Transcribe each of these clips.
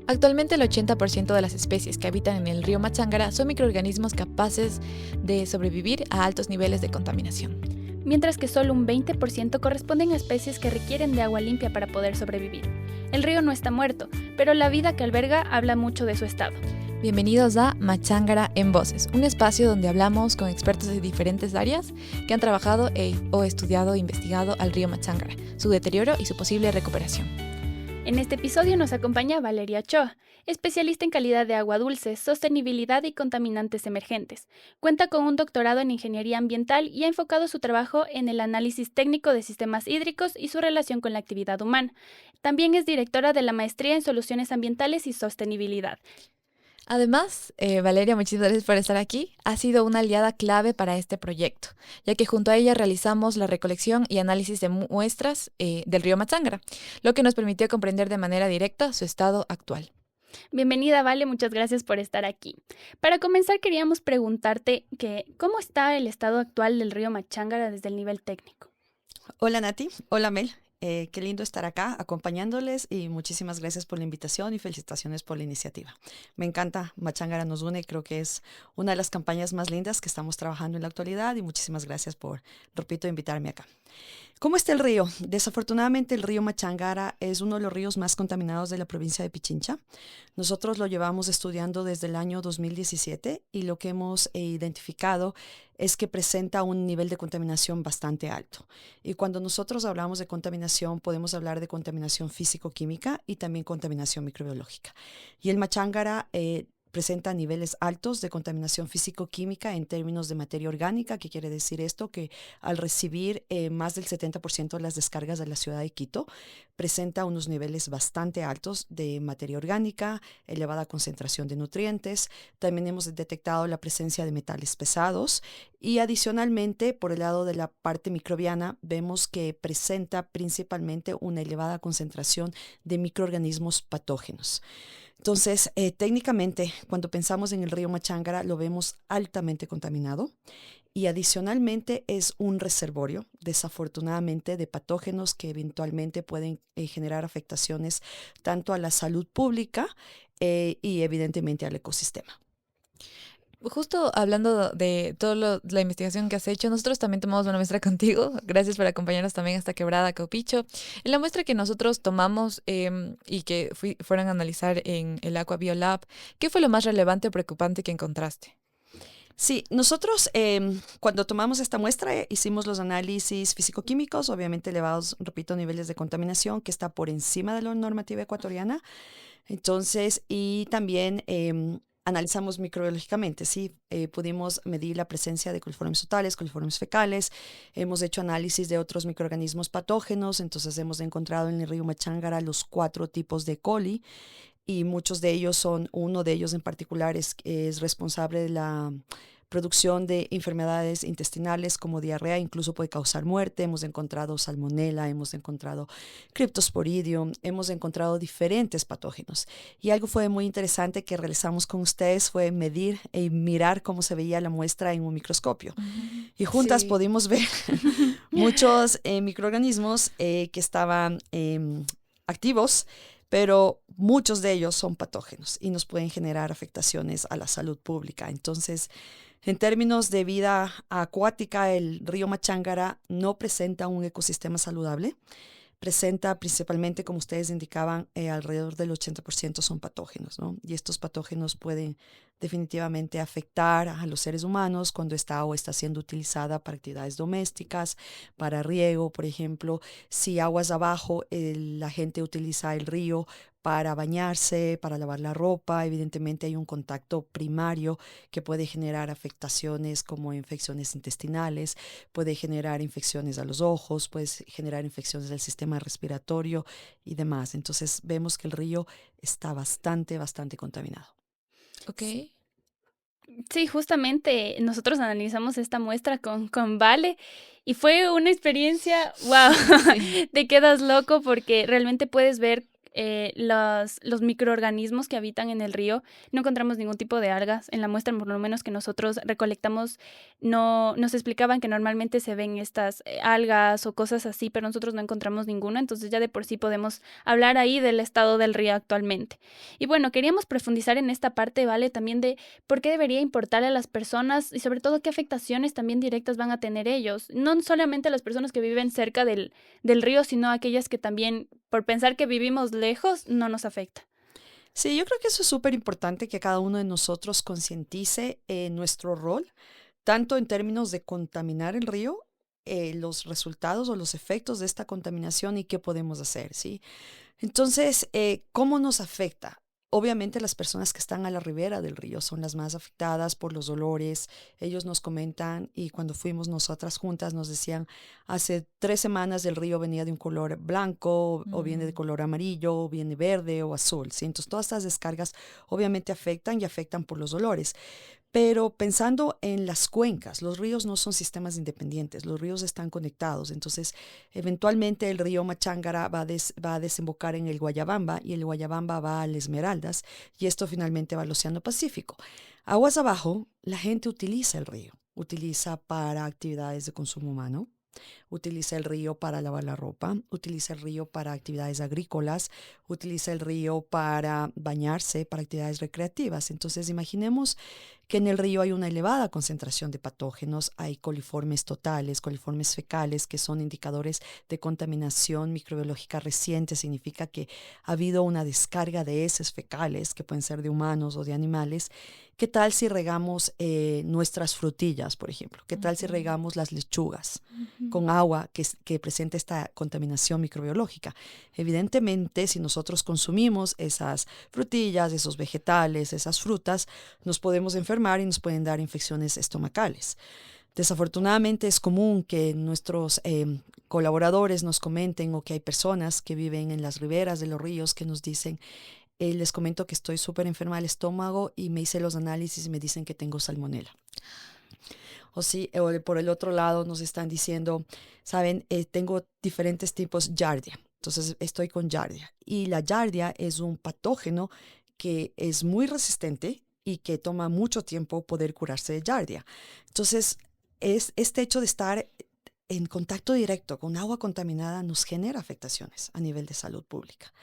Actualmente el 80% de las especies que habitan en el río Machángara son microorganismos capaces de sobrevivir a altos niveles de contaminación. Mientras que solo un 20% corresponden a especies que requieren de agua limpia para poder sobrevivir. El río no está muerto, pero la vida que alberga habla mucho de su estado. Bienvenidos a Machángara en Voces, un espacio donde hablamos con expertos de diferentes áreas que han trabajado o estudiado e investigado al río Machángara, su deterioro y su posible recuperación. En este episodio nos acompaña Valeria Ochoa, especialista en calidad de agua dulce, sostenibilidad y contaminantes emergentes. Cuenta con un doctorado en ingeniería ambiental y ha enfocado su trabajo en el análisis técnico de sistemas hídricos y su relación con la actividad humana. También es directora de la maestría en soluciones ambientales y sostenibilidad. Además, Valeria, muchísimas gracias por estar aquí. Ha sido una aliada clave para este proyecto, ya que junto a ella realizamos la recolección y análisis de muestras del río Machángara, lo que nos permitió comprender de manera directa su estado actual. Bienvenida, Vale, muchas gracias por estar aquí. Para comenzar, queríamos preguntarte ¿cómo está el estado actual del río Machángara desde el nivel técnico? Hola Nati, hola Mel, qué lindo estar acá acompañándoles y muchísimas gracias por la invitación y felicitaciones por la iniciativa. Me encanta, Machángara nos une, creo que es una de las campañas más lindas que estamos trabajando en la actualidad y muchísimas gracias por, repito, invitarme acá. ¿Cómo está el río? Desafortunadamente el río Machángara es uno de los ríos más contaminados de la provincia de Pichincha. Nosotros lo llevamos estudiando desde el año 2017 y lo que hemos identificado es que presenta un nivel de contaminación bastante alto. Y cuando nosotros hablamos de contaminación, podemos hablar de contaminación físico-química y también contaminación microbiológica. Y el Machángara presenta niveles altos de contaminación físico-química en términos de materia orgánica. ¿Qué quiere decir esto? Que al recibir más del 70% de las descargas de la ciudad de Quito, presenta unos niveles bastante altos de materia orgánica, elevada concentración de nutrientes. También hemos detectado la presencia de metales pesados y adicionalmente, por el lado de la parte microbiana, vemos que presenta principalmente una elevada concentración de microorganismos patógenos. Entonces, técnicamente, cuando pensamos en el río Machángara, lo vemos altamente contaminado y adicionalmente es un reservorio, desafortunadamente, de patógenos que eventualmente pueden generar afectaciones tanto a la salud pública y evidentemente al ecosistema. Justo hablando de toda la investigación que has hecho, nosotros también tomamos una muestra contigo. Gracias por acompañarnos también hasta Quebrada Caupicho. En la muestra que nosotros tomamos y que fueron a analizar en el Aqua Biolab, ¿qué fue lo más relevante o preocupante que encontraste? Sí, nosotros cuando tomamos esta muestra hicimos los análisis físico-químicos, obviamente elevados, repito, niveles de contaminación que está por encima de la normativa ecuatoriana. Entonces, y también analizamos microbiológicamente, ¿sí? Pudimos medir la presencia de coliformes totales, coliformes fecales, hemos hecho análisis de otros microorganismos patógenos, entonces hemos encontrado en el río Machángara los 4 tipos de coli y muchos de ellos uno de ellos en particular es responsable de la producción de enfermedades intestinales como diarrea, incluso puede causar muerte. Hemos encontrado salmonela, hemos encontrado cryptosporidium, hemos encontrado diferentes patógenos. Y algo fue muy interesante que realizamos con ustedes fue medir y mirar cómo se veía la muestra en un microscopio. Y juntas pudimos ver muchos microorganismos que estaban activos, pero muchos de ellos son patógenos y nos pueden generar afectaciones a la salud pública. Entonces, en términos de vida acuática, el río Machángara no presenta un ecosistema saludable. Presenta principalmente, como ustedes indicaban, alrededor del 80% son patógenos, ¿no? Y estos patógenos pueden definitivamente afectar a los seres humanos cuando esta agua está siendo utilizada para actividades domésticas, para riego, por ejemplo. Si aguas abajo, la gente utiliza el río para bañarse, para lavar la ropa, evidentemente hay un contacto primario que puede generar afectaciones como infecciones intestinales, puede generar infecciones a los ojos, puede generar infecciones del sistema respiratorio y demás. Entonces vemos que el río está bastante contaminado. Ok. Sí, justamente nosotros analizamos esta muestra con Vale y fue una experiencia, wow, Sí. te quedas loco porque realmente puedes ver los microorganismos que habitan en el río. No encontramos ningún tipo de algas. En la muestra, por lo menos que nosotros recolectamos, no nos explicaban que normalmente se ven estas algas o cosas así, pero nosotros no encontramos ninguna. Entonces ya de por sí podemos hablar ahí del estado del río actualmente. Y bueno, queríamos profundizar en esta parte, ¿vale? También de por qué debería importarle a las personas y sobre todo qué afectaciones también directas van a tener ellos. No solamente las personas que viven cerca del río, sino aquellas que también, por pensar que vivimos lejos, no nos afecta. Sí, yo creo que eso es súper importante que cada uno de nosotros concientice nuestro rol, tanto en términos de contaminar el río, los resultados o los efectos de esta contaminación y qué podemos hacer, ¿sí? Entonces, ¿cómo nos afecta? Obviamente las personas que están a la ribera del río son las más afectadas por los olores. Ellos nos comentan y cuando fuimos nosotras juntas nos decían, hace 3 semanas el río venía de un color blanco o viene de color amarillo o viene verde o azul, ¿sí? Entonces todas estas descargas obviamente afectan y afectan por los olores. Pero pensando en las cuencas, los ríos no son sistemas independientes, los ríos están conectados. Entonces, eventualmente el río Machángara va a desembocar en el Guayabamba y el Guayabamba va al Esmeraldas y esto finalmente va al Océano Pacífico. Aguas abajo, la gente utiliza el río, utiliza para actividades de consumo humano, utiliza el río para lavar la ropa, utiliza el río para actividades agrícolas, utiliza el río para bañarse, para actividades recreativas. Entonces, imaginemos que en el río hay una elevada concentración de patógenos, hay coliformes totales, coliformes fecales, que son indicadores de contaminación microbiológica reciente. Significa que ha habido una descarga de heces fecales, que pueden ser de humanos o de animales. ¿Qué tal si regamos nuestras frutillas, por ejemplo? ¿Qué tal si regamos las lechugas con agua que presenta esta contaminación microbiológica? Evidentemente, si nosotros consumimos esas frutillas, esos vegetales, esas frutas, nos podemos enfermar y nos pueden dar infecciones estomacales. Desafortunadamente es común que nuestros colaboradores nos comenten o que hay personas que viven en las riberas de los ríos que nos dicen, les comento que estoy súper enferma del estómago y me hice los análisis y me dicen que tengo salmonela. O sí, o por el otro lado nos están diciendo, saben, tengo diferentes tipos Giardia. Entonces estoy con Giardia. Y la Giardia es un patógeno que es muy resistente y que toma mucho tiempo poder curarse de Giardia. Entonces, este hecho de estar en contacto directo con agua contaminada nos genera afectaciones a nivel de salud pública.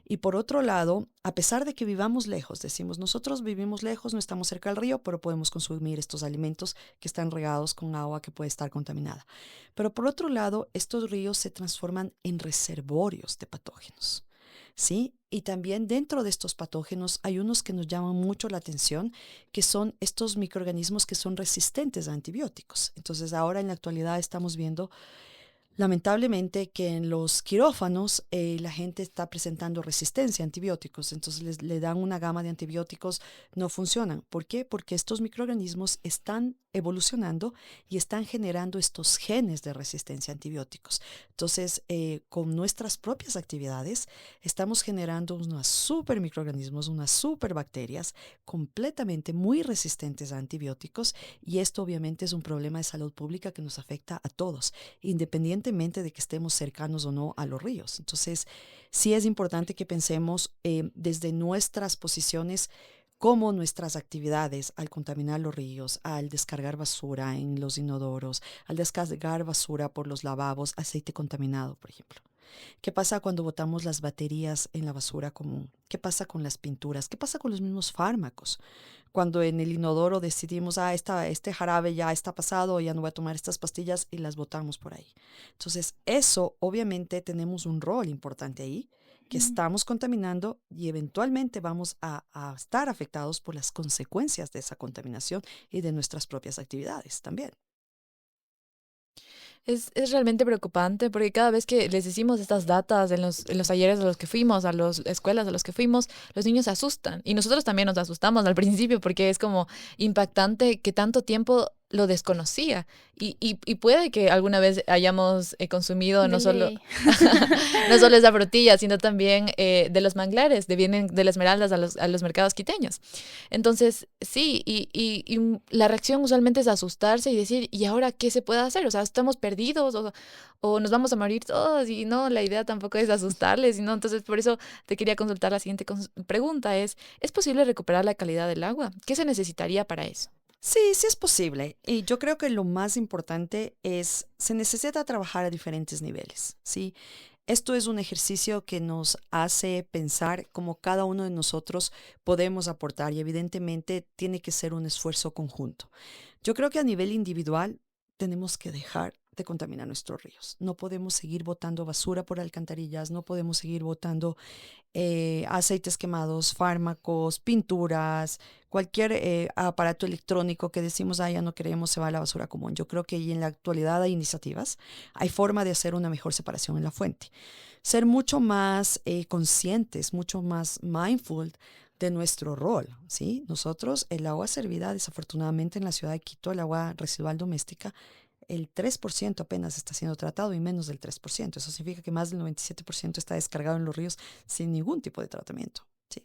Y por otro lado, a pesar de que vivamos lejos, decimos, nosotros vivimos lejos, no estamos cerca del río, pero podemos consumir estos alimentos que están regados con agua que puede estar contaminada. Pero por otro lado, estos ríos se transforman en reservorios de patógenos, ¿sí? Y también dentro de estos patógenos hay unos que nos llaman mucho la atención, que son estos microorganismos que son resistentes a antibióticos. Entonces ahora en la actualidad estamos viendo lamentablemente que en los quirófanos la gente está presentando resistencia a antibióticos, entonces le dan una gama de antibióticos, no funcionan. ¿Por qué? Porque estos microorganismos están evolucionando y están generando estos genes de resistencia a antibióticos. Entonces, con nuestras propias actividades, estamos generando unos super microorganismos, unas super bacterias completamente muy resistentes a antibióticos y esto obviamente es un problema de salud pública que nos afecta a todos, independientemente de que estemos cercanos o no a los ríos. Entonces, sí es importante que pensemos desde nuestras posiciones cómo nuestras actividades al contaminar los ríos, al descargar basura en los inodoros, al descargar basura por los lavabos, aceite contaminado, por ejemplo. ¿Qué pasa cuando botamos las baterías en la basura común? ¿Qué pasa con las pinturas? ¿Qué pasa con los mismos fármacos? Cuando en el inodoro decidimos, este jarabe ya está pasado, ya no voy a tomar estas pastillas y las botamos por ahí. Entonces, eso obviamente tenemos un rol importante ahí, que estamos contaminando y eventualmente vamos a estar afectados por las consecuencias de esa contaminación y de nuestras propias actividades también. Es realmente preocupante porque cada vez que les decimos estas datas en los talleres a los que fuimos, a las escuelas a los que fuimos, los niños se asustan. Y nosotros también nos asustamos al principio porque es como impactante que tanto tiempo lo desconocía. Y puede que alguna vez hayamos consumido no De solo, ley. no solo esa frutilla, sino también de los manglares, vienen de las esmeraldas a los mercados quiteños. Entonces, sí, y la reacción usualmente es asustarse y decir, ¿y ahora qué se puede hacer? O sea, ¿estamos perdidos o nos vamos a morir todos? Y no, la idea tampoco es asustarles, sino entonces por eso te quería consultar la siguiente pregunta ¿es posible recuperar la calidad del agua? ¿Qué se necesitaría para eso? Sí, sí es posible. Y yo creo que lo más importante es, se necesita trabajar a diferentes niveles, ¿sí? Esto es un ejercicio que nos hace pensar cómo cada uno de nosotros podemos aportar y evidentemente tiene que ser un esfuerzo conjunto. Yo creo que a nivel individual tenemos que dejar de contaminar nuestros ríos. No podemos seguir botando basura por alcantarillas, no podemos seguir botando aceites quemados, fármacos, pinturas, cualquier aparato electrónico que decimos, ah, ya no queremos, se va a la basura común. Yo creo que en la actualidad hay iniciativas, hay forma de hacer una mejor separación en la fuente. Ser mucho más conscientes, mucho más mindful de nuestro rol, ¿sí? Nosotros, el agua servida, desafortunadamente en la ciudad de Quito, el agua residual doméstica, el 3% apenas está siendo tratado y menos del 3%. Eso significa que más del 97% está descargado en los ríos sin ningún tipo de tratamiento, ¿sí?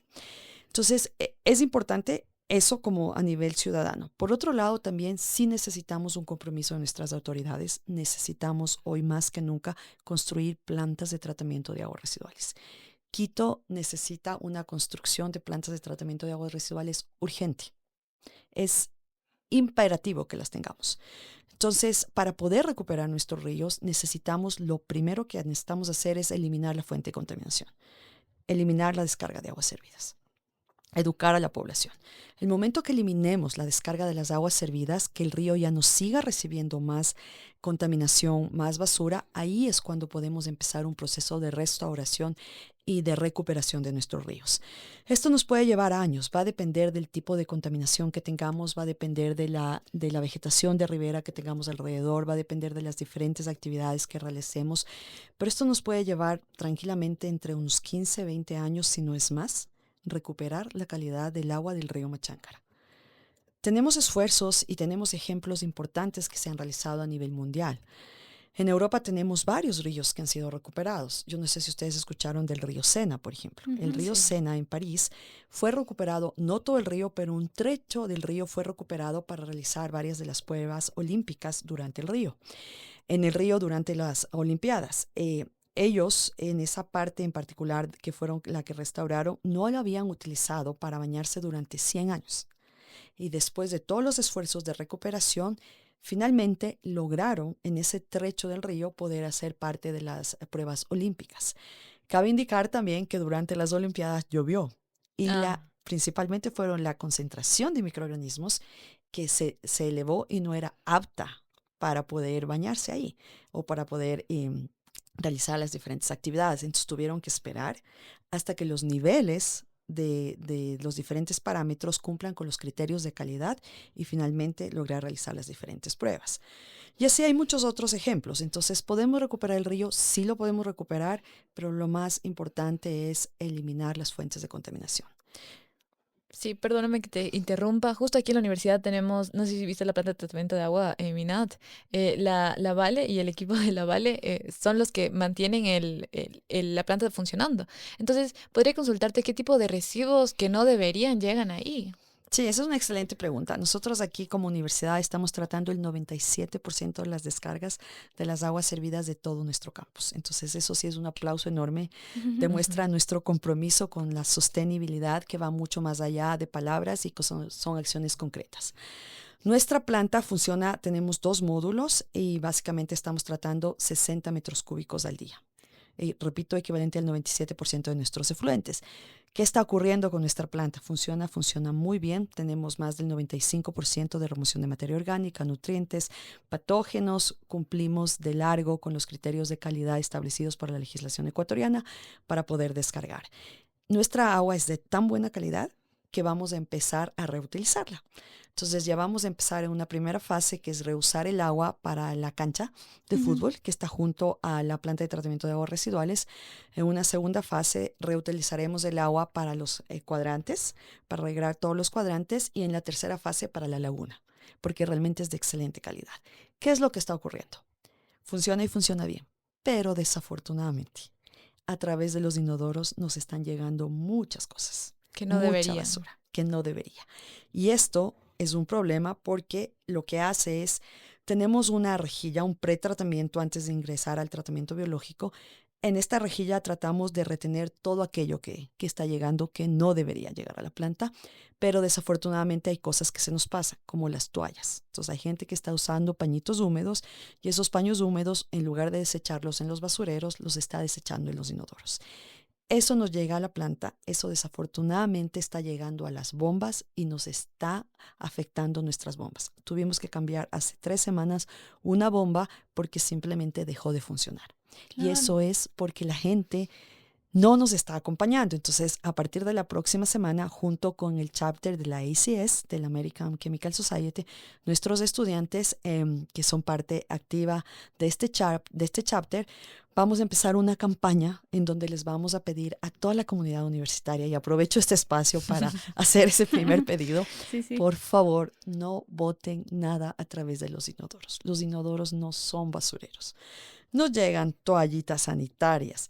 Entonces, es importante eso como a nivel ciudadano. Por otro lado, también sí necesitamos un compromiso de nuestras autoridades. Necesitamos hoy más que nunca construir plantas de tratamiento de aguas residuales. Quito necesita una construcción de plantas de tratamiento de aguas residuales urgente. Es imperativo que las tengamos. Entonces, para poder recuperar nuestros ríos, lo primero que necesitamos hacer es eliminar la fuente de contaminación, eliminar la descarga de aguas servidas, educar a la población. El momento que eliminemos la descarga de las aguas servidas, que el río ya no siga recibiendo más contaminación, más basura, ahí es cuando podemos empezar un proceso de restauración y de recuperación de nuestros ríos. Esto nos puede llevar años, va a depender del tipo de contaminación que tengamos, va a depender de la vegetación de ribera que tengamos alrededor, va a depender de las diferentes actividades que realicemos, pero esto nos puede llevar tranquilamente entre unos 15, 20 años, si no es más, recuperar la calidad del agua del río Machancara. Tenemos esfuerzos y tenemos ejemplos importantes que se han realizado a nivel mundial. En Europa tenemos varios ríos que han sido recuperados. Yo no sé si ustedes escucharon del río Sena, por ejemplo. El río Sí. Sena en París fue recuperado, no todo el río, pero un trecho del río fue recuperado para realizar varias de las pruebas olímpicas durante el río. En el río durante las Olimpiadas. Ellos, en esa parte en particular, que fueron la que restauraron, no la habían utilizado para bañarse durante 100 años. Y después de todos los esfuerzos de recuperación, finalmente lograron en ese trecho del río poder hacer parte de las pruebas olímpicas. Cabe indicar también que durante las Olimpiadas llovió y Ah, principalmente fueron la concentración de microorganismos que se elevó y no era apta para poder bañarse ahí o para poder realizar las diferentes actividades. Entonces tuvieron que esperar hasta que los niveles de los diferentes parámetros cumplan con los criterios de calidad y finalmente lograr realizar las diferentes pruebas. Y así hay muchos otros ejemplos. Entonces, ¿podemos recuperar el río? Sí lo podemos recuperar, pero lo más importante es eliminar las fuentes de contaminación. sí, perdóname que te interrumpa. Justo aquí en la universidad tenemos, no sé si viste la planta de tratamiento de agua, Minat, la Vale y el equipo de la Vale son los que mantienen la planta funcionando. Entonces, podría consultarte qué tipo de residuos que no deberían llegan ahí. Sí, esa es una excelente pregunta. Nosotros aquí como universidad estamos tratando el 97% de las descargas de las aguas servidas de todo nuestro campus. Entonces, eso sí es un aplauso enorme. Demuestra nuestro compromiso con la sostenibilidad que va mucho más allá de palabras y que son acciones concretas. Nuestra planta funciona, tenemos 2 módulos y básicamente estamos tratando 60 metros cúbicos al día. Y repito, equivalente al 97% de nuestros efluentes. ¿Qué está ocurriendo con nuestra planta? Funciona muy bien. Tenemos más del 95% de remoción de materia orgánica, nutrientes, patógenos. Cumplimos de largo con los criterios de calidad establecidos por la legislación ecuatoriana para poder descargar. Nuestra agua es de tan buena calidad que vamos a empezar a reutilizarla. Entonces ya vamos a empezar en una primera fase que es reusar el agua para la cancha de fútbol que está junto a la planta de tratamiento de aguas residuales. En una segunda fase reutilizaremos el agua para los cuadrantes, para regar todos los cuadrantes y en la tercera fase para la laguna. porque realmente es de excelente calidad. ¿Qué es lo que está ocurriendo? Funciona y funciona bien, pero desafortunadamente a través de los inodoros nos están llegando muchas cosas, Que no mucha deberían. basura que no debería. Y esto es un problema porque lo que hace es, tenemos una rejilla, un pretratamiento antes de ingresar al tratamiento biológico. En esta rejilla tratamos de retener todo aquello que está llegando que no debería llegar a la planta, pero desafortunadamente hay cosas que se nos pasan, como las toallas. Entonces hay gente que está usando pañitos húmedos y esos paños húmedos, en lugar de desecharlos en los basureros, los está desechando en los inodoros. Eso nos llega a la planta, eso desafortunadamente está llegando a las bombas y nos está afectando nuestras bombas. Tuvimos que cambiar hace 3 semanas una bomba porque simplemente dejó de funcionar. Y Claro. eso es porque la gente no nos está acompañando. Entonces, a partir de la próxima semana, junto con el chapter de la ACS, de la American Chemical Society, nuestros estudiantes que son parte activa de este chapter, vamos a empezar una campaña en donde les vamos a pedir a toda la comunidad universitaria, y aprovecho este espacio para hacer ese primer pedido, Sí, sí. por favor, no boten nada a través de los inodoros. Los inodoros no son basureros. Nos llegan toallitas sanitarias,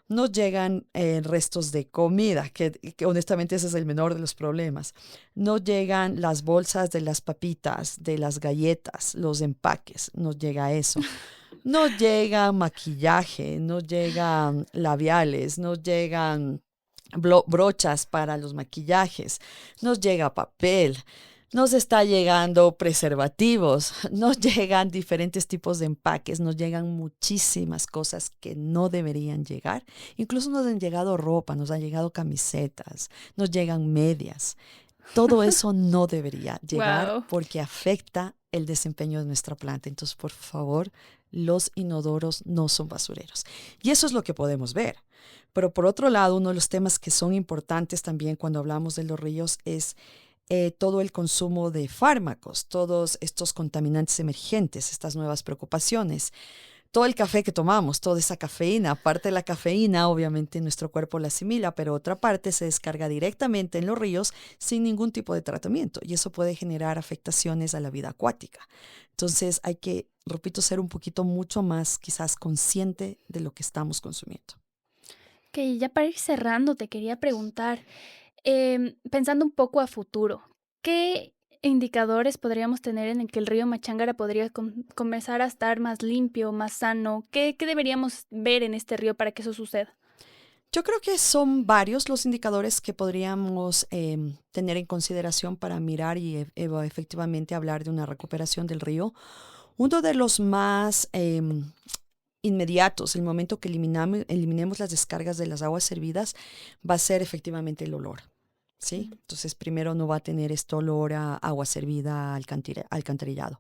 nos llegan restos de comida, que honestamente ese es el menor de los problemas. Nos llegan las bolsas de las papitas, de las galletas, los empaques, nos llega eso. Nos llega maquillaje, nos llegan labiales, nos llegan brochas para los maquillajes, nos llega papel. Nos está llegando preservativos, nos llegan diferentes tipos de empaques, nos llegan muchísimas cosas que no deberían llegar. Incluso nos han llegado ropa, nos han llegado camisetas, nos llegan medias. Todo eso no debería llegar Wow. porque afecta el desempeño de nuestra planta. Entonces, por favor, los inodoros no son basureros. Y eso es lo que podemos ver. Pero por otro lado, uno de los temas que son importantes también cuando hablamos de los ríos es todo el consumo de fármacos, todos estos contaminantes emergentes, estas nuevas preocupaciones, todo el café que tomamos, toda esa cafeína. Aparte de la cafeína, obviamente nuestro cuerpo la asimila, pero otra parte se descarga directamente en los ríos sin ningún tipo de tratamiento y eso puede generar afectaciones a la vida acuática. Entonces hay que, repito, ser un poquito mucho más quizás consciente de lo que estamos consumiendo. Ok, ya para ir cerrando, te quería preguntar, pensando un poco a futuro, ¿qué indicadores podríamos tener en el que el río Machángara podría comenzar a estar más limpio, más sano? ¿Qué deberíamos ver en este río para que eso suceda? Yo creo que son varios los indicadores que podríamos tener en consideración para mirar y efectivamente hablar de una recuperación del río. Uno de los más inmediatos, el momento que eliminemos las descargas de las aguas servidas, va a ser efectivamente el olor. ¿Sí? Entonces, primero no va a tener este olor a agua servida, alcantarillado.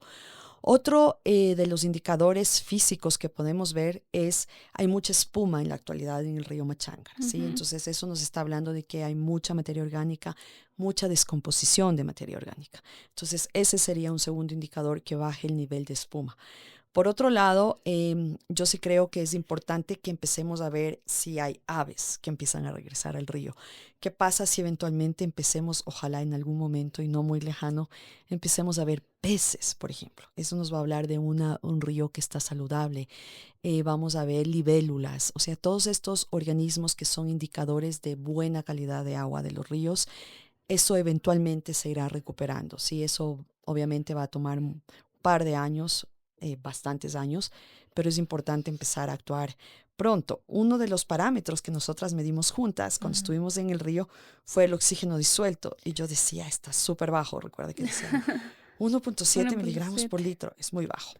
Otro de los indicadores físicos que podemos ver es, hay mucha espuma en la actualidad en el río Machángara, ¿sí? Entonces eso nos está hablando de que hay mucha materia orgánica, mucha descomposición de materia orgánica. Entonces ese sería un segundo indicador que baje el nivel de espuma. Por otro lado, yo sí creo que es importante que empecemos a ver si hay aves que empiezan a regresar al río. ¿Qué pasa si eventualmente empecemos, ojalá en algún momento y no muy lejano, empecemos a ver peces, por ejemplo? Eso nos va a hablar de un río que está saludable. Vamos a ver libélulas, o sea, todos estos organismos que son indicadores de buena calidad de agua de los ríos. Eso eventualmente se irá recuperando. Sí, eso obviamente va a tomar un par de años, bastantes años, pero es importante empezar a actuar pronto. Uno de los parámetros que nosotras medimos juntas cuando estuvimos en el río fue el oxígeno disuelto y yo decía, está súper bajo, recuerda que decía 1.7 miligramos por litro, es muy bajo,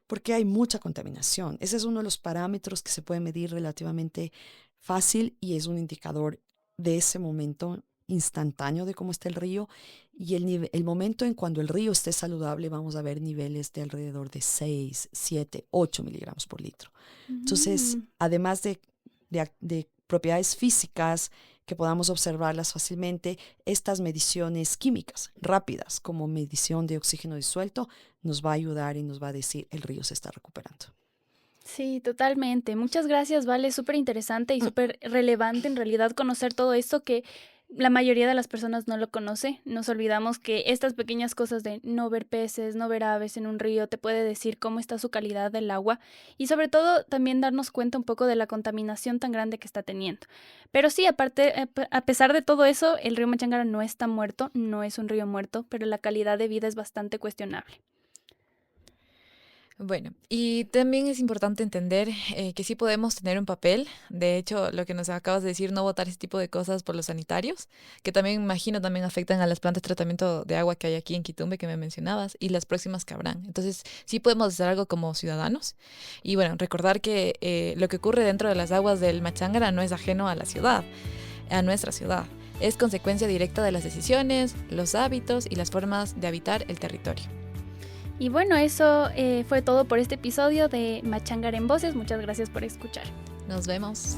porque hay mucha contaminación. Ese es uno de los parámetros que se puede medir relativamente fácil y es un indicador de ese momento instantáneo de cómo está el río y el momento en cuando el río esté saludable vamos a ver niveles de alrededor de 6, 7, 8 miligramos por litro. Entonces, además de propiedades físicas que podamos observarlas fácilmente, estas mediciones químicas rápidas como medición de oxígeno disuelto nos va a ayudar y nos va a decir el río se está recuperando. Sí, totalmente. Muchas gracias, Vale. Súper interesante y súper relevante en realidad conocer todo esto que la mayoría de las personas no lo conoce. Nos olvidamos que estas pequeñas cosas de no ver peces, no ver aves en un río, te puede decir cómo está su calidad del agua y sobre todo también darnos cuenta un poco de la contaminación tan grande que está teniendo. Pero sí, aparte, a pesar de todo eso, el río Machangara no está muerto, no es un río muerto, pero la calidad de vida es bastante cuestionable. Bueno, y también es importante entender que sí podemos tener un papel. De hecho, lo que nos acabas de decir, no votar ese tipo de cosas por los sanitarios, que también imagino también afectan a las plantas de tratamiento de agua que hay aquí en Quitumbe, que me mencionabas, y las próximas que habrán. Entonces, sí podemos hacer algo como ciudadanos. Y bueno, recordar que lo que ocurre dentro de las aguas del Machangara no es ajeno a la ciudad, a nuestra ciudad. Es consecuencia directa de las decisiones, los hábitos y las formas de habitar el territorio. Y bueno, eso fue todo por este episodio de Machangara en Voces. Muchas gracias por escuchar. Nos vemos.